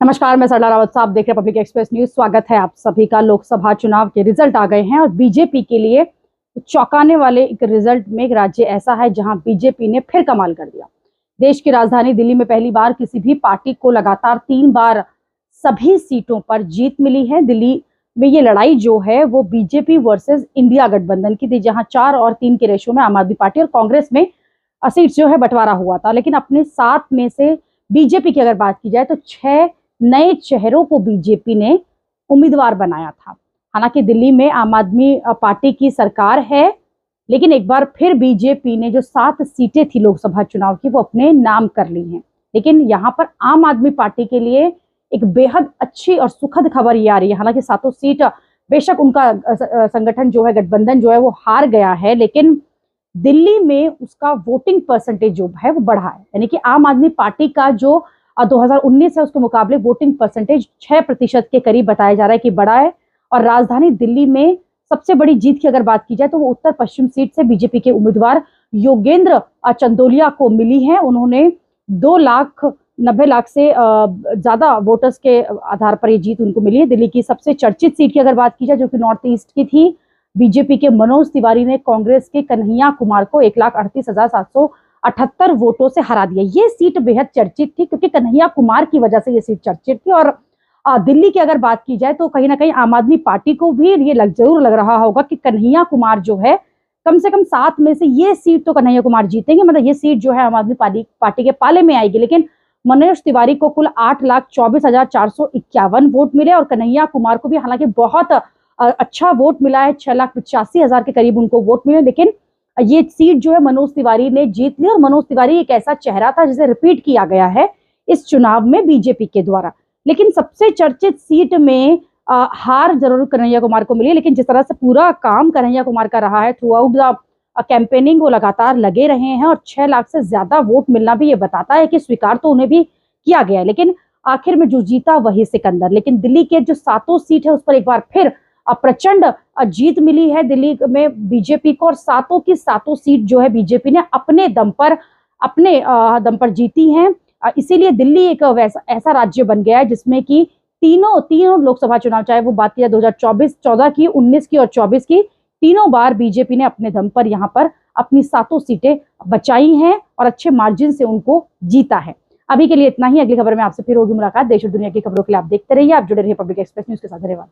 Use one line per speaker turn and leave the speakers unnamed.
नमस्कार, मैं सरला रावत साहब देख रहे हैं पब्लिक एक्सप्रेस न्यूज। स्वागत है आप सभी का। लोकसभा चुनाव के रिजल्ट आ गए हैं और बीजेपी के लिए चौंकाने वाले एक रिजल्ट में एक राज्य ऐसा है जहां बीजेपी ने फिर कमाल कर दिया। देश की राजधानी दिल्ली में पहली बार किसी भी पार्टी को लगातार 3 बार सभी सीटों पर जीत मिली है। दिल्ली में ये लड़ाई जो है वो बीजेपी वर्सेस इंडिया गठबंधन की थी, जहां 4 और 3 के रेशो में आम आदमी पार्टी और कांग्रेस में सीट जो है बंटवारा हुआ था। लेकिन अपने 7 में से बीजेपी की अगर बात की जाए तो 6 नए चेहरों को बीजेपी ने उम्मीदवार बनाया था। हालांकि दिल्ली में आम आदमी पार्टी की सरकार है, लेकिन एक बार फिर बीजेपी ने जो 7 सीटें थी लोकसभा चुनाव की वो अपने नाम कर ली हैं। लेकिन यहाँ पर आम आदमी पार्टी के लिए एक बेहद अच्छी और सुखद खबर ये आ रही है। हालांकि 7 सीट बेशक उनका संगठन जो है, गठबंधन जो है वो हार गया है, लेकिन दिल्ली में उसका वोटिंग परसेंटेज जो है वो बढ़ा है। यानी कि आम आदमी पार्टी का जो 2019 है उसके मुकाबले वोटिंग परसेंटेज 6% के करीब बताया जा रहा है कि बढ़ा है। और राजधानी दिल्ली में सबसे बड़ी जीत की अगर बात की जाए तो वो उत्तर पश्चिम सीट से बीजेपी के उम्मीदवार योगेंद्र चंदोलिया को मिली है। उन्होंने 2,90,00,000 से ज्यादा वोटर्स के आधार पर ये जीत उनको मिली है। दिल्ली की सबसे चर्चित सीट की अगर बात की जाए जो कि नॉर्थ ईस्ट की थी, बीजेपी के मनोज तिवारी ने कांग्रेस के कन्हैया कुमार को 1,38,778 वोटों से हरा दिया। ये सीट बेहद चर्चित थी क्योंकि कन्हैया कुमार की वजह से ये सीट चर्चित थी। और दिल्ली की अगर बात की जाए तो कहीं ना कहीं आम आदमी पार्टी को भी ये जरूर लग रहा होगा कि कन्हैया कुमार जो है कम से कम 7 में से ये सीट तो कन्हैया कुमार जीतेंगे, मतलब ये सीट जो है आम आदमी पार्टी के पाले में आएगी। लेकिन मनोज तिवारी को कुल 8,24,451 वोट मिले और कन्हैया कुमार को भी हालांकि बहुत अच्छा वोट मिला है, 6,85,000 के करीब उनको वोट मिले। लेकिन ये सीट जो है मनोज तिवारी ने जीत ली और मनोज तिवारी एक ऐसा चेहरा था जिसे रिपीट किया गया है इस चुनाव में बीजेपी के द्वारा। लेकिन सबसे चर्चित सीट में हार जरूर कन्हैया कुमार को मिली, लेकिन जिस तरह से पूरा काम कन्हैया कुमार का रहा है थ्रू आउट द कैंपेनिंग, वो लगातार लगे रहे हैं और 6 लाख से ज्यादा वोट मिलना भी ये बताता है कि स्वीकार तो उन्हें भी किया गया है। लेकिन आखिर में जो जीता वही सिकंदर। लेकिन दिल्ली के जो 7 सीट है उस पर एक बार फिर प्रचंड जीत मिली है दिल्ली में बीजेपी को, और 7 की 7 सीट जो है बीजेपी ने अपने दम पर जीती हैं। इसीलिए दिल्ली एक ऐसा राज्य बन गया है जिसमें कि तीनों लोकसभा चुनाव, चाहे वो बात किया 2014 की, 19 की और 24 की, तीनों बार बीजेपी ने अपने दम पर यहाँ पर अपनी 7 सीटें बचाई हैं और अच्छे मार्जिन से उनको जीता है। अभी के लिए इतना ही। अगली खबर में आपसे फिर होगी मुलाकात। देश और दुनिया की खबरों के लिए आप देखते रहिए, आप जुड़े रहिए पब्लिक एक्सप्रेस न्यूज के साथ। धन्यवाद।